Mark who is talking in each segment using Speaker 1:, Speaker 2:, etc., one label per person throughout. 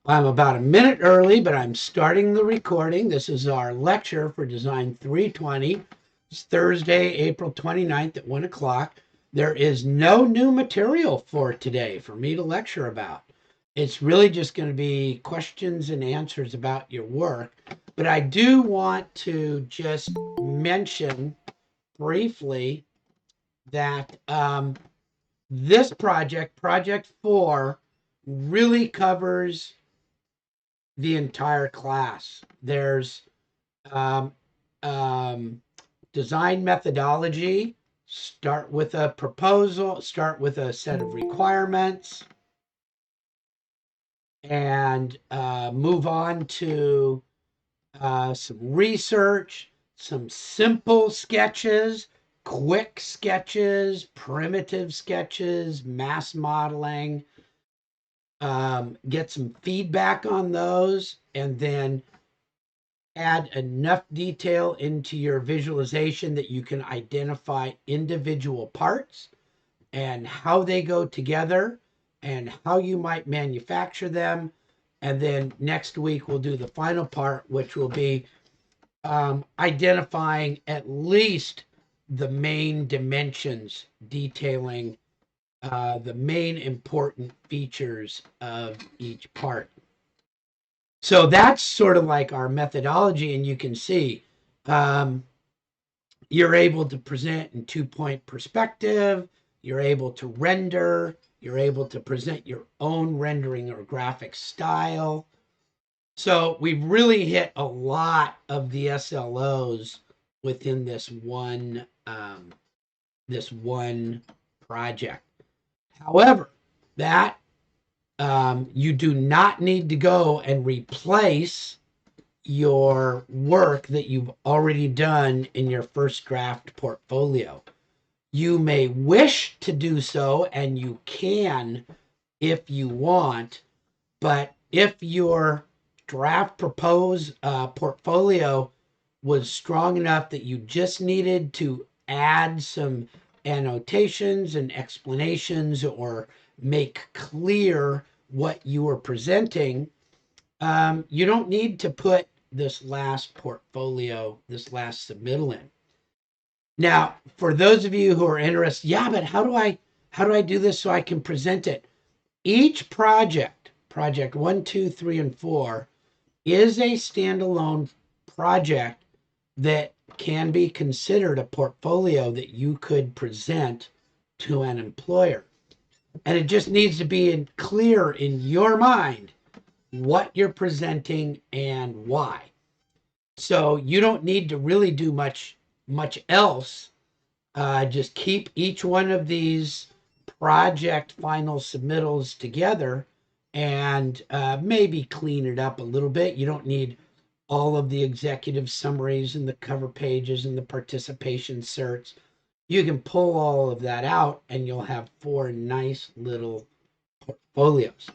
Speaker 1: I'm about a minute early, but I'm starting the recording. This is our lecture for Design 320. It's Thursday, April 29th at 1 o'clock. There is no new material for today for me to lecture about. It's really just going to be questions and answers about your work. But I do want to just mention briefly that this project, Project 4, really covers the entire class. There's um, um, design methodology, start with a proposal, start with a set of requirements, and move on to some research, some simple sketches, quick sketches, primitive sketches, mass modeling, get some feedback on those, and then add enough detail into your visualization that you can identify individual parts and how they go together and how you might manufacture them. And then next week, we'll do the final part, which will be identifying at least the main dimensions, detailing the main important features of each part. So that's sort of like our methodology, and you can see um, you're able to present in 2 point perspective, you're able to render, you're able to present your own rendering or graphic style. So we've really hit a lot of the SLOs within this one project. However, that you do not need to go and replace your work that you've already done in your first draft portfolio. You may wish to do so, and you can if you want, but if your draft propose portfolio was strong enough that you just needed to add some annotations and explanations or make clear what you were presenting, you don't need to put this last portfolio, this last submittal in. Now, for those of you who are interested, yeah, but how do I do this so I can present it? Each project, project 1, 2, 3, and 4, is a standalone project that can be considered a portfolio that you could present to an employer. And it just needs to be clear in your mind what you're presenting and why. So you don't need to really do much else. Just keep each one of these project final submittals together and maybe clean it up a little bit. You don't need all of the executive summaries and the cover pages and the participation certs. You can pull all of that out and you'll have four nice little portfolios.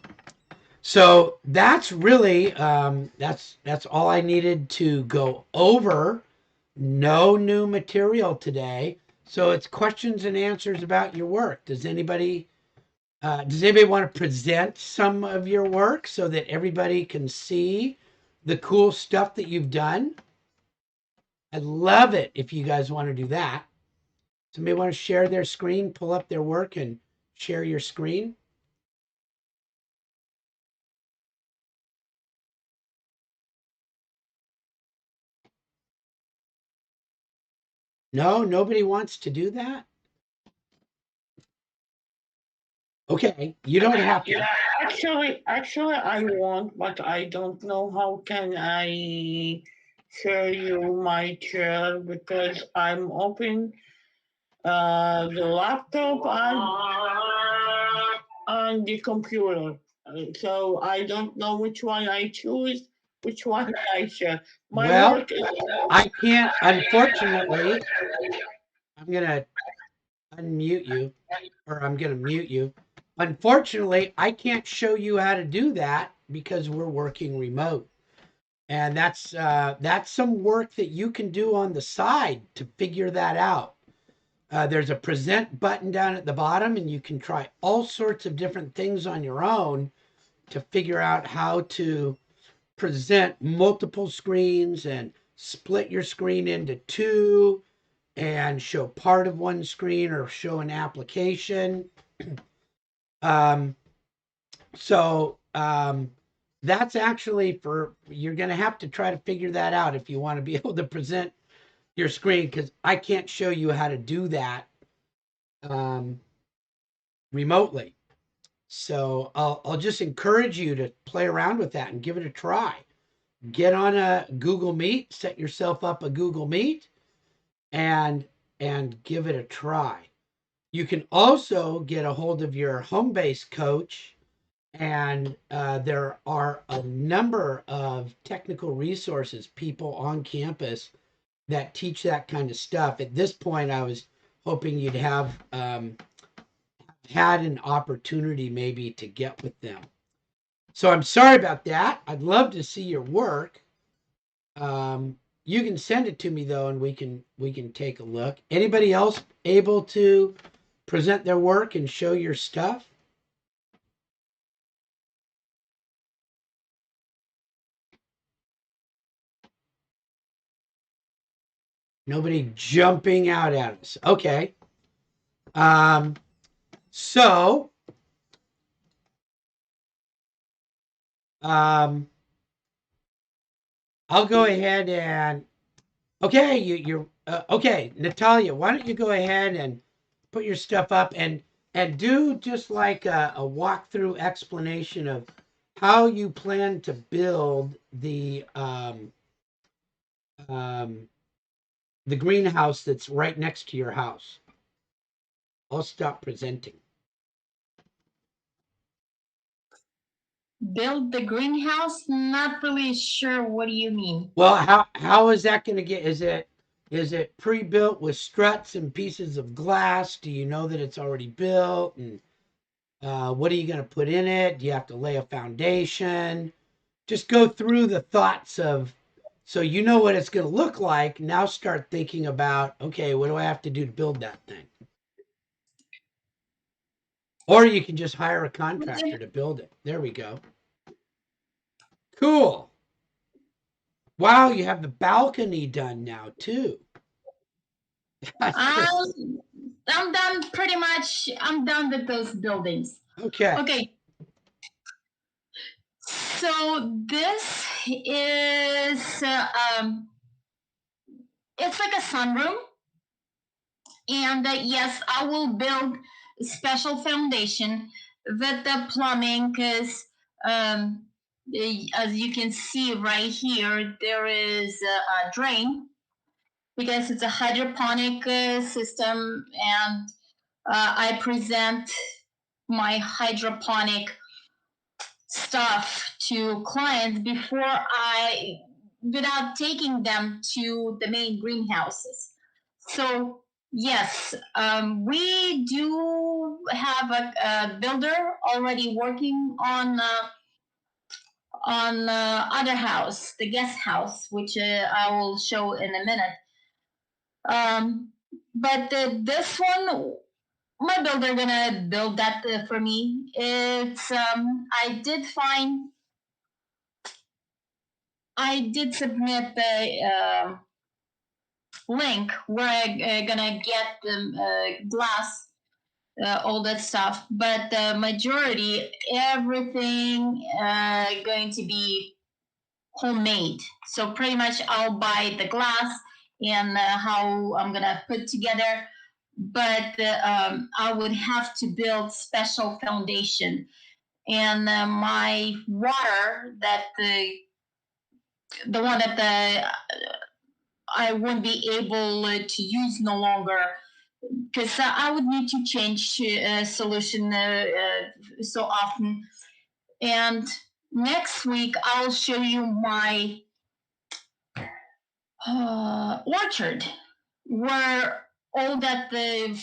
Speaker 1: So that's really that's all I needed to go over. No new material today, so it's questions and answers about your work. Does anybody want to present some of your work so that everybody can see the cool stuff that you've done? I'd love it if you guys want to do that. Somebody want to share their screen, pull up their work, and share your screen? No, nobody wants to do that. Okay, you don't have to.
Speaker 2: Yeah, actually, I want, but I don't know how can I show you my chair because I'm open the laptop and the computer. So I don't know which one I choose, which one I share. My
Speaker 1: Well,
Speaker 2: work is.
Speaker 1: I can't, unfortunately, I'm going to unmute you or I'm going to mute you. Unfortunately, I can't show you how to do that because we're working remote. And that's some work that you can do on the side to figure that out. There's a present button down at the bottom, and you can try all sorts of different things on your own to figure out how to present multiple screens and split your screen into two and show part of one screen or show an application. Um, so that's actually for you're going to have to try to figure that out if you want to be able to present your screen, because I can't show you how to do that um, remotely. So I'll just encourage you to play around with that and give it a try. Get on a Google Meet, set yourself up a Google Meet, and give it a try. You can also get a hold of your home base coach, and there are a number of technical resources, people on campus that teach that kind of stuff. At this point, I was hoping you'd have had an opportunity maybe to get with them. So I'm sorry about that. I'd love to see your work. You can send it to me though, and we can take a look. Anybody else able to present their work and show your stuff? Nobody jumping out at us. Okay. Um, so um, I'll go ahead and okay. You're okay, Natalia. Why don't you go ahead and put your stuff up and do just like a walkthrough explanation of how you plan to build um, the greenhouse that's right next to your house. I'll stop presenting.
Speaker 3: Build the greenhouse? Not really sure. What do you mean?
Speaker 1: Well, how is that going to get? Is it pre-built with struts and pieces of glass? Do you know that it's already built? And what are you going to put in it? Do you have to lay a foundation? Just go through the thoughts of, so you know what it's going to look like. Now start thinking about, okay, what do I have to do to build that thing? Or you can just hire a contractor to build it. There we go. Cool. Wow, you have the balcony done now too. That's great.
Speaker 3: I'm done pretty much. I'm done with those buildings.
Speaker 1: Okay.
Speaker 3: Okay, so this is it's like a sunroom, and yes, I will build a special foundation with the plumbing because as you can see right here, there is a drain because it's a hydroponic system, and I present my hydroponic stuff to clients before I, without taking them to the main greenhouses. So yes, we do have a builder already working on other house, the guest house, which I will show in a minute. Um, but this one, my builder gonna build that for me. It's I did submit the link where I gonna get the glass, all that stuff. But the majority, everything going to be homemade. So pretty much I'll buy the glass and how I'm gonna put together. But I would have to build special foundation, and my water that the one that I won't be able to use no longer because I would need to change solution so often. And next week I'll show you my orchard where all that the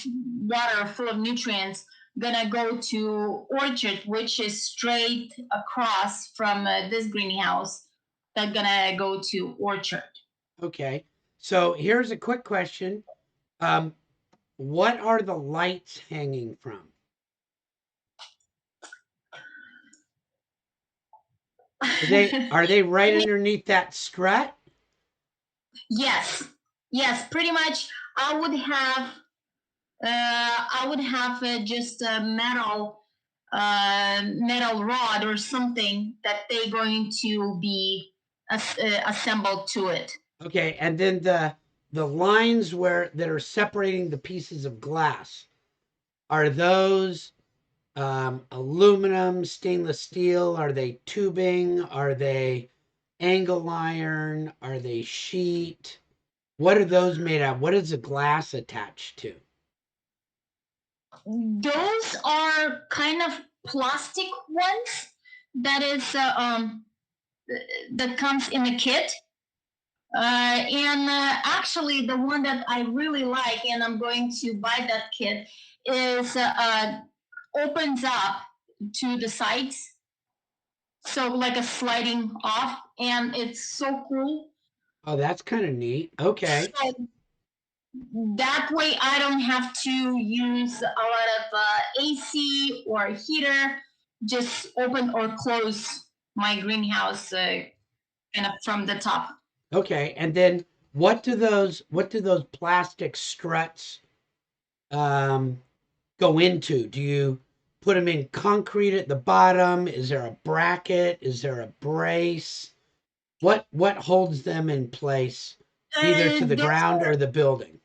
Speaker 3: water full of nutrients gonna go to orchard, which is straight across from this greenhouse that gonna go to orchard.
Speaker 1: Okay. So here's a quick question. Um, what are the lights hanging from? Are they right underneath that strut?
Speaker 3: Yes, yes, pretty much. I would have just a metal rod or something that they're going to be assembled to it.
Speaker 1: Okay, and then the lines where that are separating the pieces of glass, are those aluminum, stainless steel? Are they tubing? Are they angle iron? Are they sheet? What are those made of? What is the glass attached to?
Speaker 3: Those are kind of plastic ones that is that comes in a kit. And actually, the one that I really like, and I'm going to buy that kit, is opens up to the sides, so like a sliding off, and it's so cool.
Speaker 1: Oh, that's kind of neat. Okay.
Speaker 3: So that way, I don't have to use a lot of AC or heater. Just open or close my greenhouse kind of from the top.
Speaker 1: Okay. And then what do those plastic struts um go into? Do you put them in concrete at the bottom? Is there a bracket? Is there a brace? What holds them in place either to the
Speaker 3: Those
Speaker 1: ground or the building?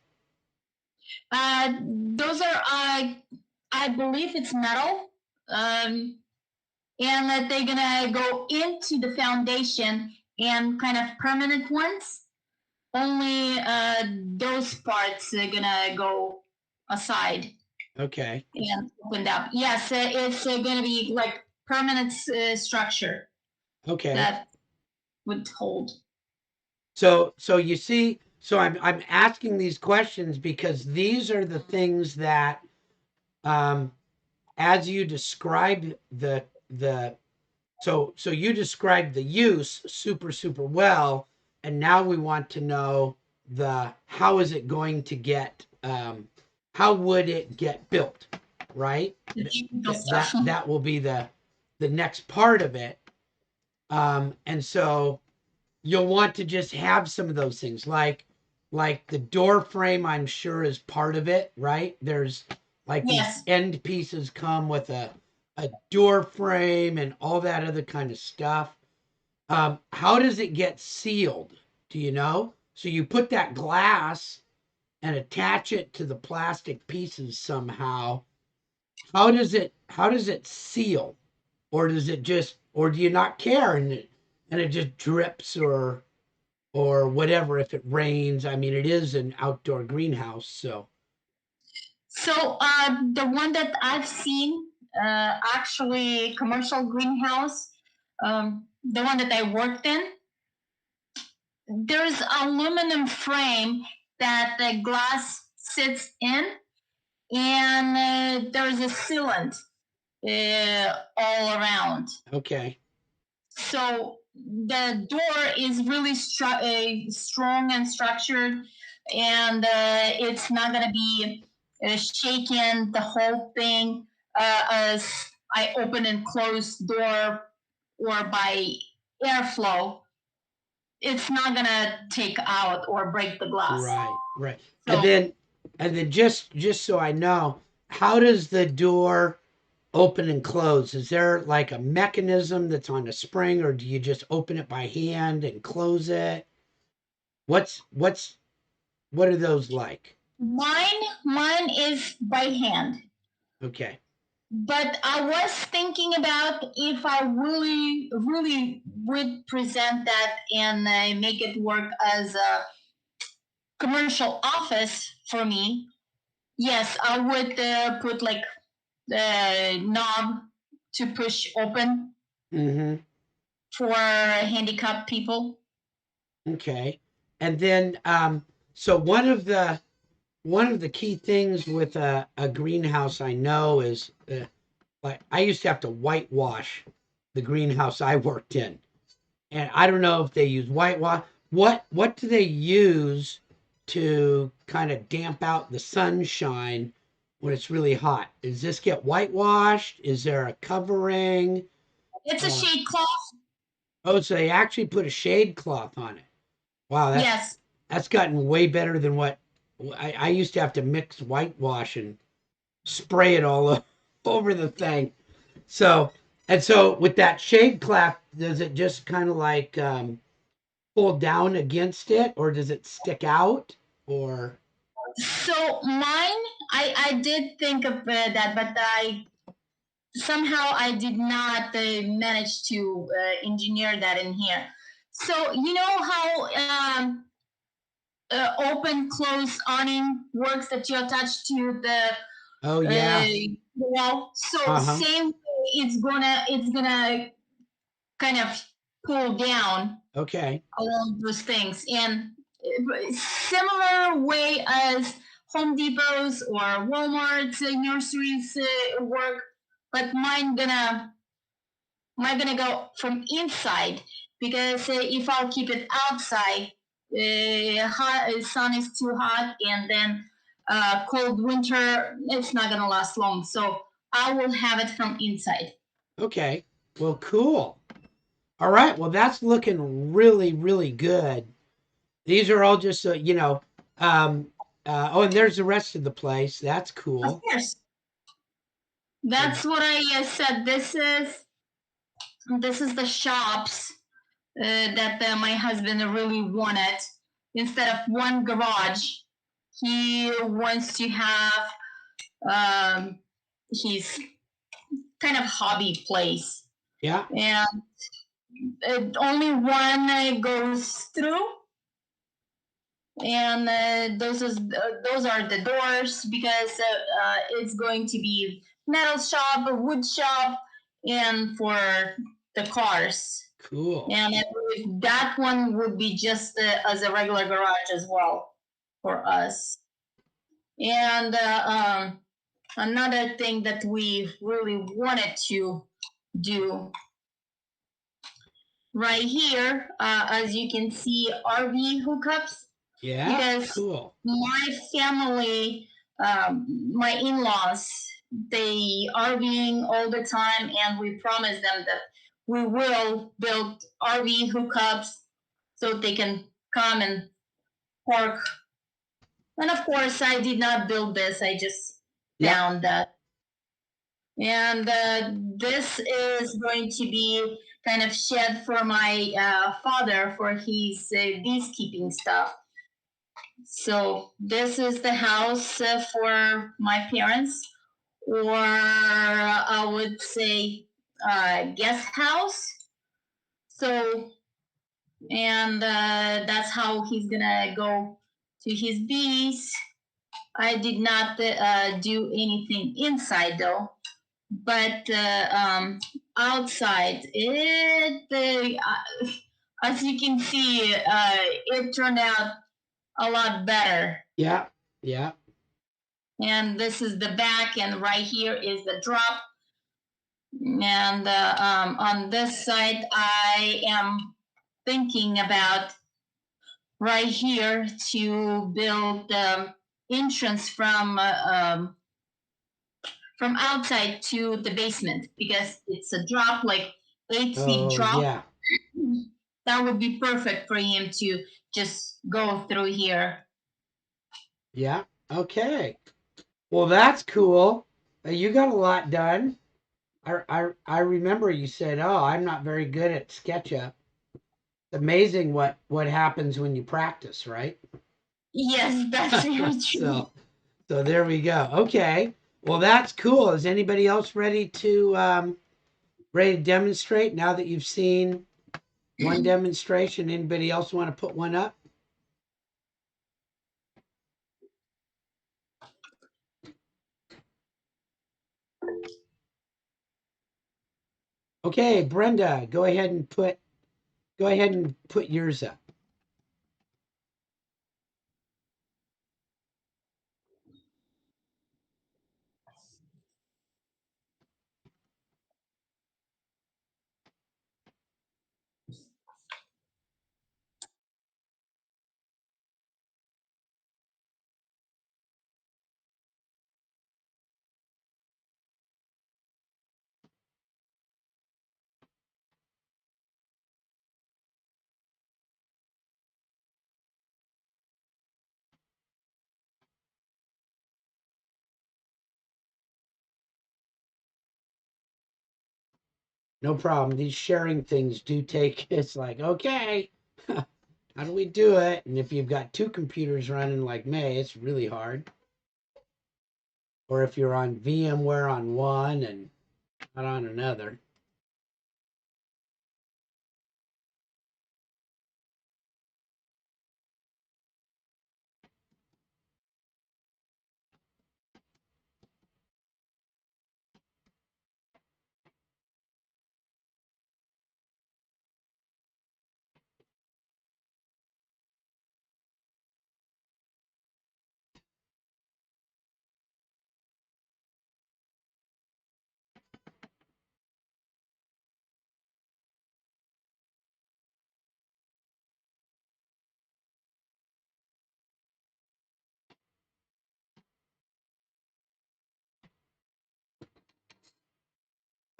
Speaker 3: those are I believe it's metal, and that they're gonna go into the foundation and kind of permanent ones. Only those parts are gonna go aside
Speaker 1: Okay.
Speaker 3: and opened up. Yes, it's gonna be like permanent structure
Speaker 1: Okay.
Speaker 3: that would hold.
Speaker 1: So you see, so I'm asking these questions because these are the things that um as you describe the so you described the use super well, and now we want to know the how is it going to get how would it get built, right?
Speaker 3: The technical
Speaker 1: That
Speaker 3: stuff.
Speaker 1: that that will be the next part of it. And so you'll want to just have some of those things like the door frame, I'm sure, is part of it, right? There's like these
Speaker 3: Yes.
Speaker 1: end pieces come with a door frame and all that other kind of stuff. How does it get sealed? Do you know? So you put that glass and attach it to the plastic pieces somehow. How does it seal? Or does it just, or do you not care and it just drips or whatever if it rains? I mean, it is an outdoor greenhouse, so
Speaker 3: So the one that I've seen, actually commercial greenhouse, the one that I worked in, there's aluminum frame that the glass sits in, and there's a sealant all around.
Speaker 1: okay.
Speaker 3: So the door is really strong and structured, and it's not going to be shaken, the whole thing, as I open and close door or by airflow. It's not going to take out or break the glass.
Speaker 1: Right, right. And
Speaker 3: So
Speaker 1: then and then just so I know, how does the door open and close? Is there like a mechanism that's on a spring, or do you just open it by hand and close it? What are those like?
Speaker 3: mine is by hand.
Speaker 1: Okay.
Speaker 3: But I was thinking about if I really would present that and make it work as a commercial office for me. Yes, I would put like the knob to push open
Speaker 1: Mm-hmm.
Speaker 3: for handicapped people.
Speaker 1: Okay. And then so one of the key things with a greenhouse I know is like I used to have to whitewash the greenhouse I worked in, and I don't know if they use whitewash. What do they use to kind of damp out the sunshine when it's really hot? Does this get whitewashed? Is there a covering?
Speaker 3: It's a
Speaker 1: Uh,
Speaker 3: shade cloth.
Speaker 1: Oh, so they actually put a shade cloth on it. Wow,
Speaker 3: Yes.
Speaker 1: that's gotten way better than what I used to have to mix whitewash and spray it all over the thing. So and so with that shade cloth, does it just kind of like pull down against it, or does it stick out, or?
Speaker 3: So mine, I did think of that, but I somehow I did not manage to engineer that in here. So you know how open close awning works that you attach to
Speaker 1: Oh yeah.
Speaker 3: the wall. So
Speaker 1: Uh-huh.
Speaker 3: same way, it's gonna kind of pull down
Speaker 1: Okay.
Speaker 3: along those things, and similar way as Home Depots or Walmart's nurseries work, but mine gonna go from inside because if I'll keep it outside, sun is too hot, and then cold winter, it's not gonna last long. So I will have it from inside.
Speaker 1: Okay. Well, cool. All right. Well, that's looking really, really good. These are all just, um, oh, and there's the rest of the place. That's
Speaker 3: Of
Speaker 1: cool.
Speaker 3: course,
Speaker 1: So,
Speaker 3: that's what I said. This is the shops that my husband really wanted. Instead of one garage, he wants to have his kind of hobby place,
Speaker 1: yeah.
Speaker 3: and only one goes through, and those are the doors because it's going to be metal shop, a wood shop, and for the cars.
Speaker 1: Cool.
Speaker 3: And I believe that one would be just as a regular garage as well for us. And another thing that we really wanted to do right here, as you can see, RV hookups,
Speaker 1: Yeah.
Speaker 3: because
Speaker 1: Cool.
Speaker 3: my family, my in-laws, they RVing all the time, and we promised them that we will build RV hookups so they can come and park. And of course, I did not build this; I just
Speaker 1: Yep.
Speaker 3: found that. And this is going to be kind of shed for my father for his beekeeping stuff. So this is the house for my parents, or I would say guest house. So, and that's how he's gonna go to his bees. I did not do anything inside though, but outside as you can see, it turned out a lot better.
Speaker 1: Yeah. Yeah.
Speaker 3: And this is the back, and right here is the drop. And on this side, I am thinking about right here to build the entrance from outside to the basement because it's a drop, like 8 feet
Speaker 1: Oh
Speaker 3: drop.
Speaker 1: yeah.
Speaker 3: That would be perfect for him to just go through here.
Speaker 1: Yeah. Okay. Well, that's cool. You got a lot done. I remember you said, "Oh, I'm not very good at SketchUp." It's amazing what happens when you practice, right?
Speaker 3: Yes, that's very true.
Speaker 1: So so there we go. Okay. Well, that's cool. Is anybody else ready to demonstrate now that you've seen one demonstration? Anybody else want to put one up? Okay, Brenda, go ahead and put yours up. No problem. These sharing things do take, it's like, okay, how do we do it? And if you've got two computers running like me, it's really hard. Or if you're on VMware on one and not on another.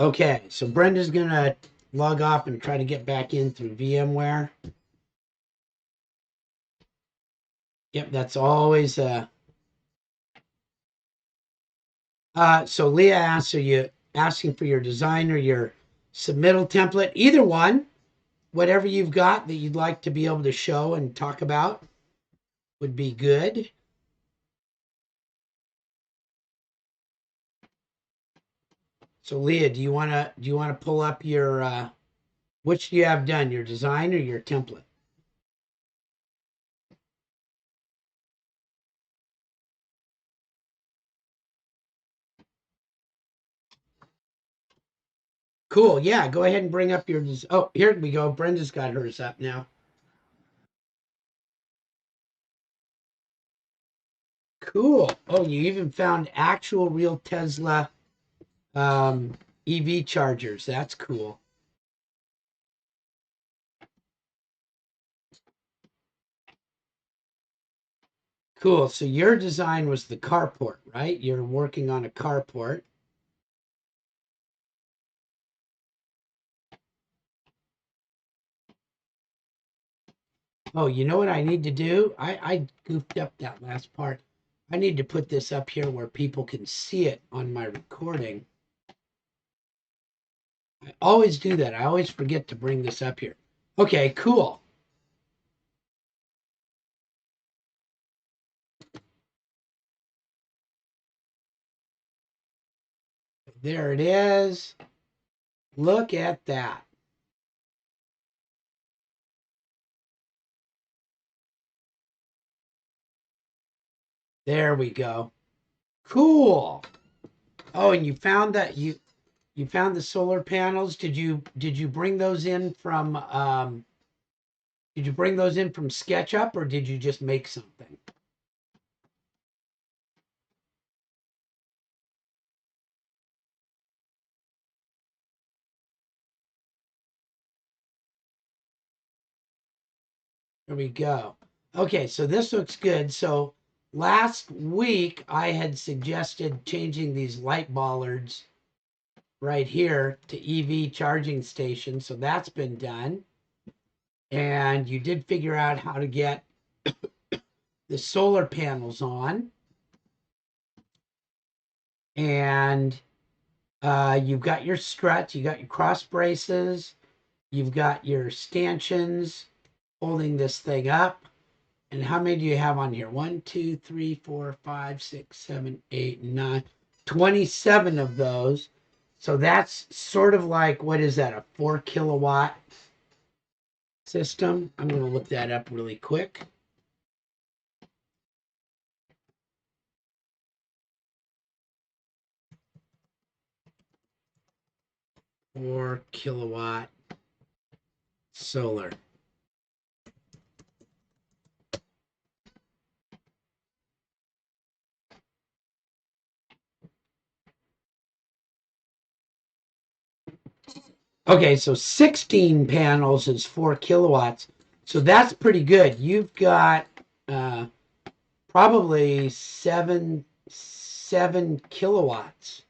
Speaker 1: Okay, so Brenda's gonna log off and try to get back in through VMware. Yep, that's always so Leah asks, are you asking for your design or your submittal template? Either one, whatever you've got that you'd like to be able to show and talk about would be good. So Leah, do you wanna pull up your which do you have done, your design or your template? Cool. Yeah, go ahead and bring up your. Oh, here we go. Brenda's got hers up now. Cool. Oh, you even found actual real Tesla um, EV chargers. That's cool. Cool. So your design was the carport, right? You're working on a carport. Oh, you know what I need to do? I goofed up that last part. I need to put this up here where people can see it on my recording. I always do that. I always forget to bring this up here. Okay, cool. There it is. Look at that. There we go. Cool. Oh, and you found the solar panels. Did you bring those in from did you bring those in from SketchUp or did you just make something? There we go. Okay, so this looks good. So last week I had suggested changing these light bollards right here to EV charging stations. So that's been done. And you did figure out how to get the solar panels on. And you've got your struts, you got your cross braces, you've got your stanchions holding this thing up. And how many do you have on here? 1, 2, 3, 4, 5, 6, 7, 8, 9, 27 of those. So that's sort of like, what is that, a 4 kilowatt system? I'm going to look that up really quick. Four kilowatt solar. Okay, so 16 panels is 4 kilowatts. So that's pretty good. You've got uh, probably seven kilowatts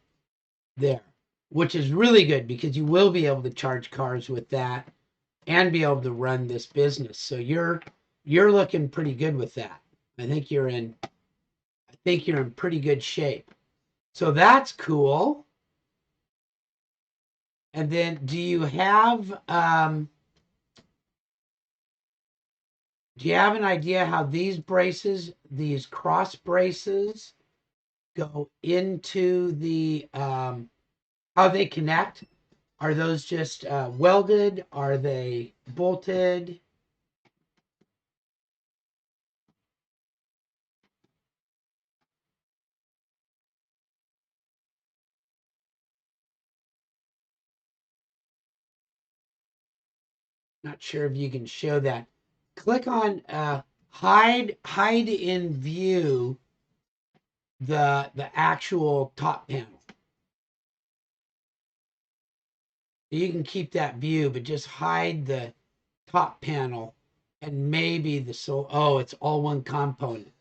Speaker 1: there, which is really good because you will be able to charge cars with that and be able to run this business. So you're looking pretty good with that. I think you're in pretty good shape. So that's cool. And then do you have an idea how these cross braces go into the how they connect? Are those just welded? Are they bolted? Not sure if you can show that. Click on hide in view the actual top panel. You can keep that view, but just hide the top panel and maybe it's all one component.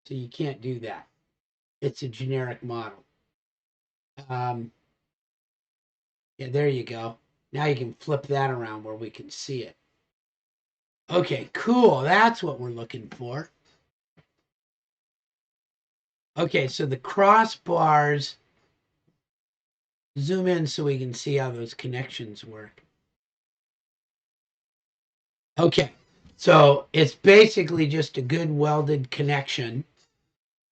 Speaker 1: So you can't do that. It's a generic model. Yeah, there you go. Now you can flip that around where we can see it. Okay, cool. That's what we're looking for. Okay, so the crossbars, zoom in so we can see how those connections work. Okay, so it's basically just a good welded connection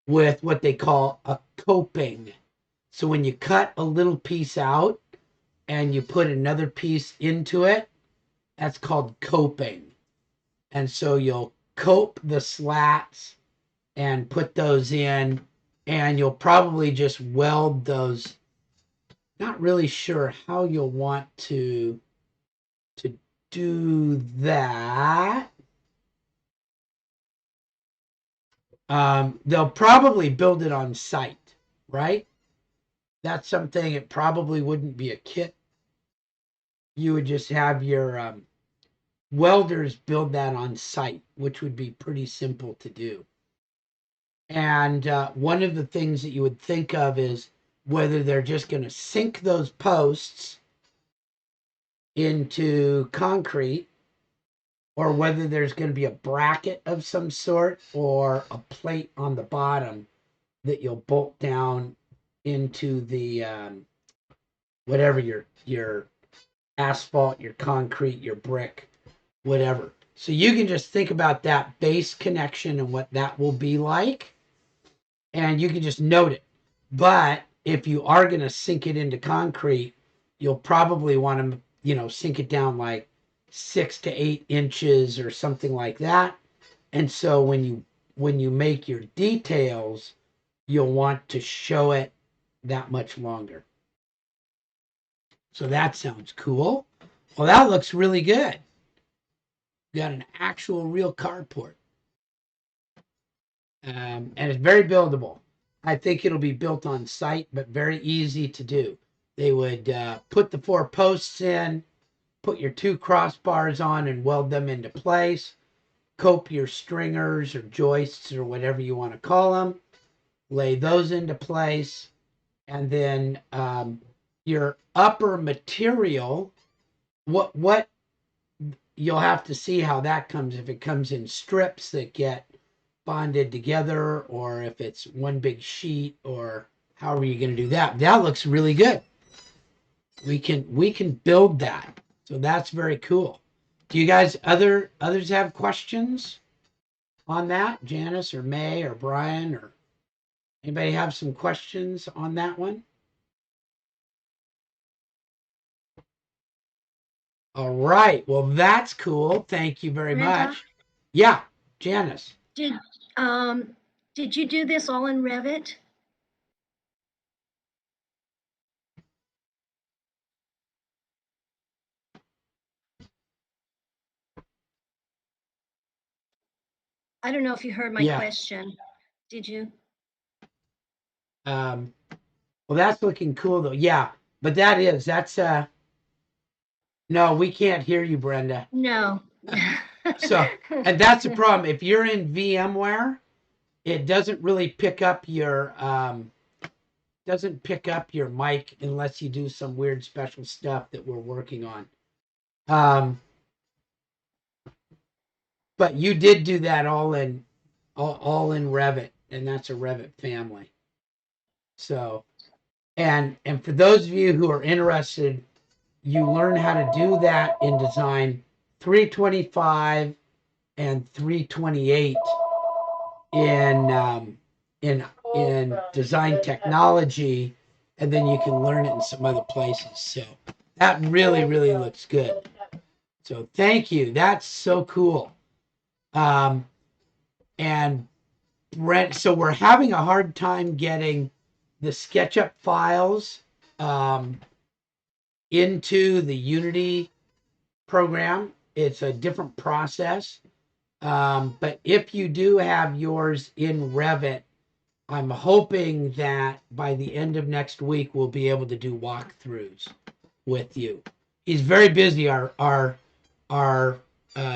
Speaker 1: with what they call a coping. So when you cut a little piece out and you put another piece into it, that's called coping. And so you'll cope the slats and put those in, and you'll probably just weld those. Not really sure how you'll want to do that. They'll probably build it on site, right? That's something, it probably wouldn't be a kit. You would just have your welders build that on site, which would be pretty simple to do. And one of the things that you would think of is whether they're just going to sink those posts into concrete or whether there's going to be a bracket of some sort or a plate on the bottom that you'll bolt down into the whatever your asphalt, your concrete, your brick, whatever. So you can just think about that base connection and what that will be like, and you can just note it. But if you are going to sink it into concrete, you'll probably want to, sink it down like 6 to 8 inches or something like that. And so when you make your details, you'll want to show it that much longer. So that sounds cool. Well, that looks really good. Got an actual real carport. And it's very buildable. I think it'll be built on site, but very easy to do. They would put the 4 posts in, put your 2 crossbars on and weld them into place, cope your stringers or joists or whatever you want to call them, lay those into place, and then your upper material, what you'll have to see how that comes, if it comes in strips that get bonded together or if it's one big sheet or however you're going to do that. That looks really good. We can build that. So that's very cool. Do you guys others have questions on that? Janice or May or Brian or anybody have some questions on that one? All right. Well, that's cool. Thank you very
Speaker 4: Brenda?
Speaker 1: much. Yeah, Janice.
Speaker 4: Did did you do this all in Revit? I don't know if you heard my
Speaker 1: Yeah.
Speaker 4: question. Did you?
Speaker 1: Well, that's looking cool though. Yeah, but that's no, we can't hear you, Brenda.
Speaker 4: No.
Speaker 1: So, and that's the problem. If you're in VMware, it doesn't really pick up your mic unless you do some weird special stuff that we're working on. But you did do that all in Revit, and that's a Revit family. So, and for those of you who are interested you learn how to do that in design 325 and 328 in in in design technology, and then you can learn it in some other places. So that really looks good. So thank you. That's so cool. Um, and Brent, so we're having a hard time getting the SketchUp files um, into the Unity program. It's a different process. But if you do have yours in Revit, I'm hoping that by the end of next week we'll be able to do walkthroughs with you. He's very busy. Our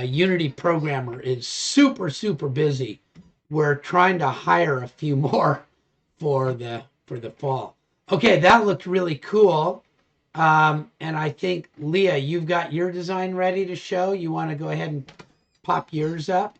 Speaker 1: Unity programmer is super busy. We're trying to hire a few more for the fall. Okay, that looked really cool. And I think Leah, you've got your design ready to show. You want to go ahead and pop yours up?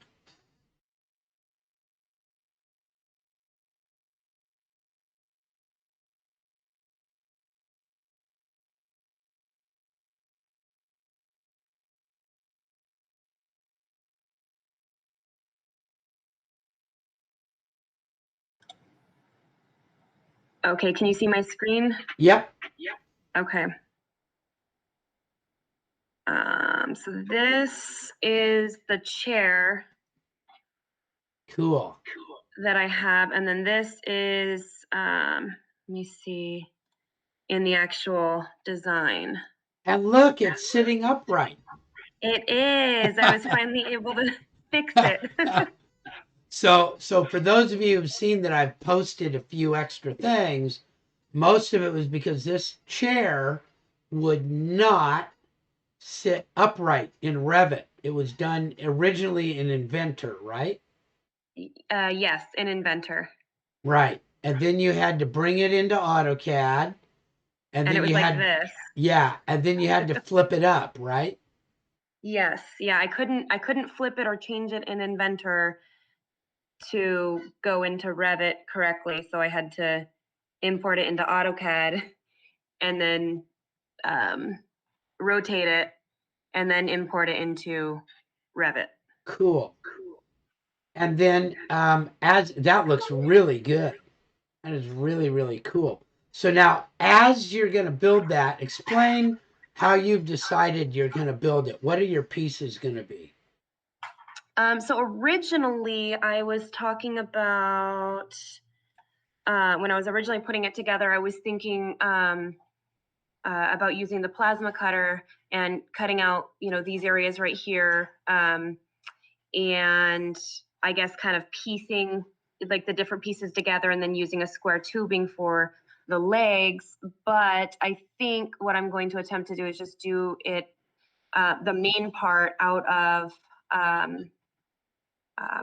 Speaker 5: Okay, can you see my screen?
Speaker 1: Yep.
Speaker 5: Okay. So this is the chair
Speaker 1: Cool.
Speaker 5: that I have, and then this is, let me see, in the actual design.
Speaker 1: And look, it's sitting upright.
Speaker 5: It is. I was finally able to fix it.
Speaker 1: So for those of you who've seen that I've posted a few extra things, most of it was because this chair would not sit upright in Revit. It was done originally in Inventor, right?
Speaker 5: Yes, in Inventor.
Speaker 1: Right. And then you had to bring it into AutoCAD.
Speaker 5: And it was like this.
Speaker 1: Yeah, and then you had to flip it up, right?
Speaker 5: Yes. Yeah, I couldn't flip it or change it in Inventor to go into Revit correctly, so I had to import it into AutoCAD and then rotate it and then import it into Revit.
Speaker 1: Cool. And then as that looks really good. That is really cool. So now as you're going to build that, explain how you've decided you're going to build it. What are your pieces going to be?
Speaker 5: So originally I was talking about, when I was originally putting it together, I was thinking about using the plasma cutter and cutting out, these areas right here. And I guess kind of piecing like the different pieces together and then using a square tubing for the legs. But I think what I'm going to attempt to do is just do it, the main part out of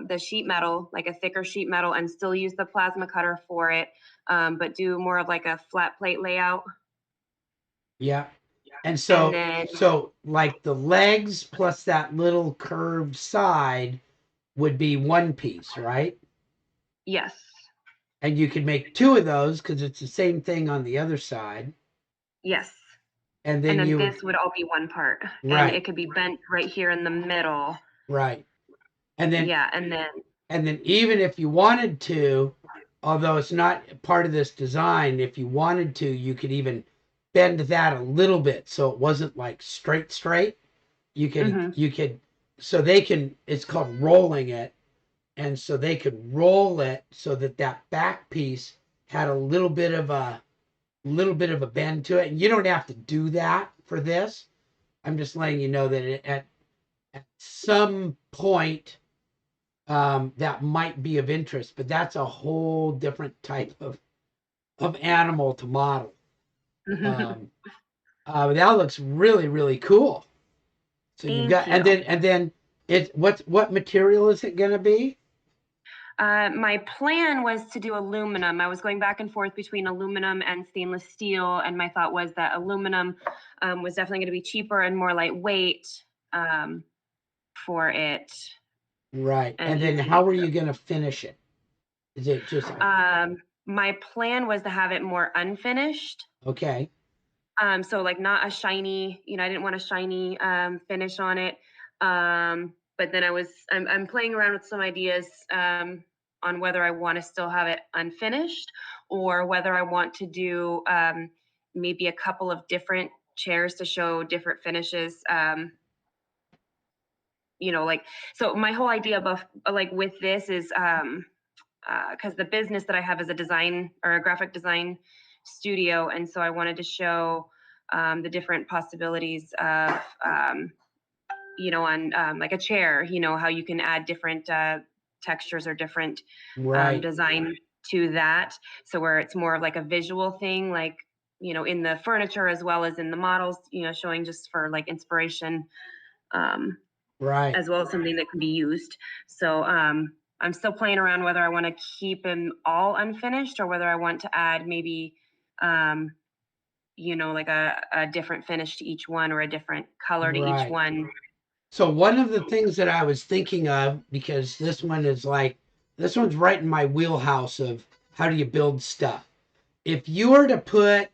Speaker 5: the sheet metal, like a thicker sheet metal, and still use the plasma cutter for it, but do more of like a flat plate layout.
Speaker 1: Yeah. And
Speaker 5: And then,
Speaker 1: so like the legs plus that little curved side would be one piece, right?
Speaker 5: yes,
Speaker 1: And you could make two of those because it's the same thing on the other side.
Speaker 5: yes.
Speaker 1: And
Speaker 5: And
Speaker 1: then
Speaker 5: then
Speaker 1: you
Speaker 5: this would all be one part. And
Speaker 1: right,
Speaker 5: it could be bent right here in the middle.
Speaker 1: right. And then
Speaker 5: Yeah,
Speaker 1: and then even if you wanted to, although it's not part of this design, if you wanted to, you could even bend that a little bit so it wasn't like straight. You could so they can it's called rolling it, and so they could roll it so that that back piece had a little bit of a bend to it. And you don't have to do that for this. I'm just letting you know that at some point that might be of interest, but that's a whole different type of animal to model. Um, that looks really cool. So you've got,
Speaker 5: thank you.
Speaker 1: and then what material is it going to be?
Speaker 5: My plan was to do aluminum. I was going back and forth between aluminum and stainless steel, and my thought was that aluminum was definitely going to be cheaper and more lightweight for it.
Speaker 1: Right. And then
Speaker 5: easy.
Speaker 1: how are you going to finish it? Is it just
Speaker 5: My plan was to have it more unfinished.
Speaker 1: okay?
Speaker 5: So like not a shiny, I didn't want a shiny finish on it. But then I'm playing around with some ideas on whether I want to still have it unfinished or whether I want to do maybe a couple of different chairs to show different finishes. Like, so my whole idea about like with this is because the business that I have is a design or a graphic design studio, and so I wanted to show the different possibilities of on like a chair, how you can add different textures or different
Speaker 1: Right.
Speaker 5: design to that. So where it's more of like a visual thing, like in the furniture as well as in the models, showing just for like inspiration.
Speaker 1: Right.
Speaker 5: As well as something that can be used. So I'm still playing around whether I want to keep them all unfinished or whether I want to add maybe, like a different finish to each one or a different color to each
Speaker 1: Right.
Speaker 5: one.
Speaker 1: So one of the things that I was thinking of, because this one's right in my wheelhouse of how do you build stuff. If you were to put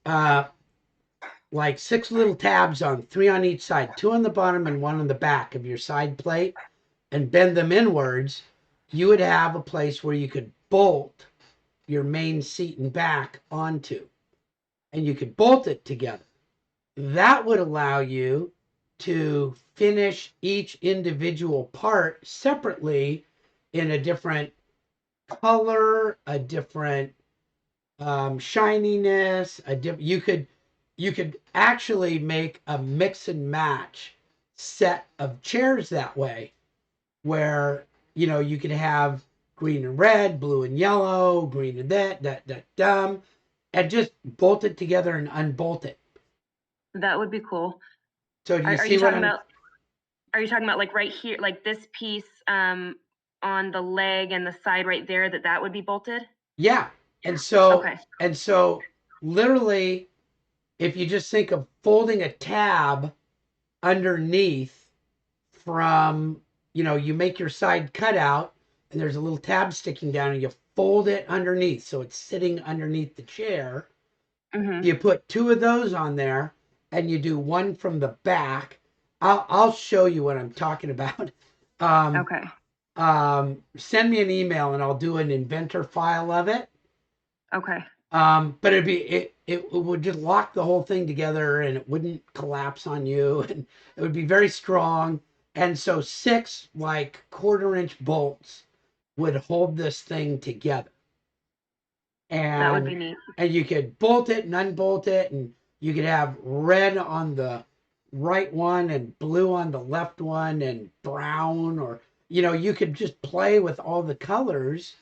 Speaker 1: uh, like 6 little tabs on, 3 on each side, 2 on the bottom and 1 on the back of your side plate, and bend them inwards, you would have a place where you could bolt your main seat and back onto, and you could bolt it together. That would allow you to finish each individual part separately in a different color, a different shininess. You could actually make a mix and match set of chairs that way, where you could have green and red, blue and yellow, green and that, and just bolt it together and unbolt it.
Speaker 5: That would be cool.
Speaker 1: So do you
Speaker 5: Are
Speaker 1: see
Speaker 5: you
Speaker 1: what
Speaker 5: talking
Speaker 1: I'm?
Speaker 5: about? Are you talking about like right here, like this piece on the leg and the side right there? That would be bolted.
Speaker 1: Yeah. And so
Speaker 5: Okay.
Speaker 1: and so literally, if you just think of folding a tab underneath from, you make your side cutout and there's a little tab sticking down and you fold it underneath. So it's sitting underneath the chair.
Speaker 5: Mm-hmm.
Speaker 1: You put 2 of those on there and you do one from the back. I'll show you what I'm talking about. Um,
Speaker 5: Okay.
Speaker 1: Send me an email and I'll do an inventor file of it.
Speaker 5: Okay.
Speaker 1: But it would just lock the whole thing together and it wouldn't collapse on you, and it would be very strong. And so 6 like 1/4 inch bolts would hold this thing together.
Speaker 5: That would be
Speaker 1: And
Speaker 5: neat.
Speaker 1: you could bolt it and unbolt it, and you could have red on the right one and blue on the left one and brown, or you could just play with all the colors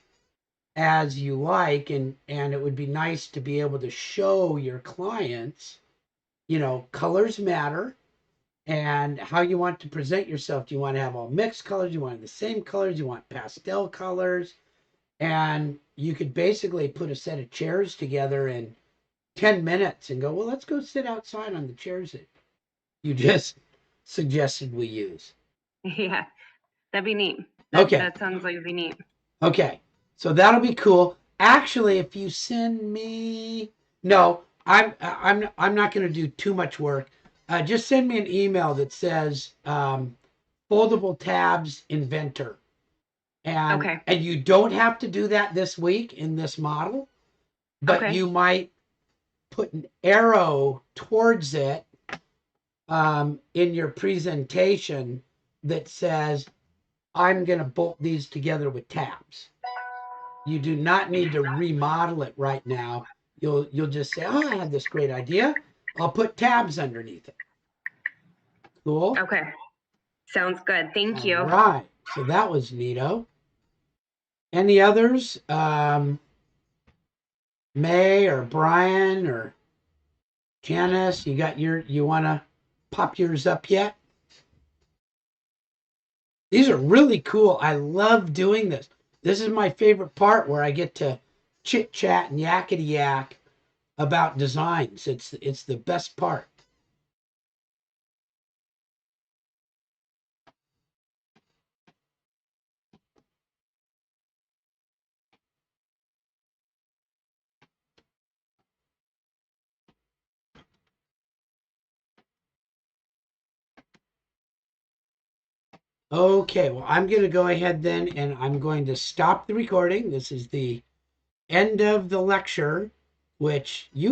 Speaker 1: as you like, and it would be nice to be able to show your clients, colors matter, and how you want to present yourself. Do you want to have all mixed colors? Do you want the same colors? Do you want pastel colors? And you could basically put a set of chairs together in 10 minutes and go, well, let's go sit outside on the chairs that you just suggested we use.
Speaker 5: Yeah, that'd be neat.
Speaker 1: Okay.
Speaker 5: That sounds like it'd be neat.
Speaker 1: Okay. So that'll be cool. Actually, if you send me, no, I'm not going to do too much work. Just send me an email that says foldable tabs inventor, and
Speaker 5: Okay.
Speaker 1: you don't have to do that this week in this model, but
Speaker 5: Okay.
Speaker 1: you might put an arrow towards it in your presentation that says, I'm going to bolt these together with tabs. You do not need to remodel it right now. You'll just say, oh, I had this great idea. I'll put tabs underneath it. Cool.
Speaker 5: Okay. Sounds good. Thank
Speaker 1: All
Speaker 5: you.
Speaker 1: right. So that was neato. Any others? May or Brian or Janice, you want to pop yours up yet? These are really cool. I love doing this. This is my favorite part, where I get to chit chat and yakety yak about designs. It's the best part. Okay, well, I'm going to go ahead then and I'm going to stop the recording. This is the end of the lecture, which you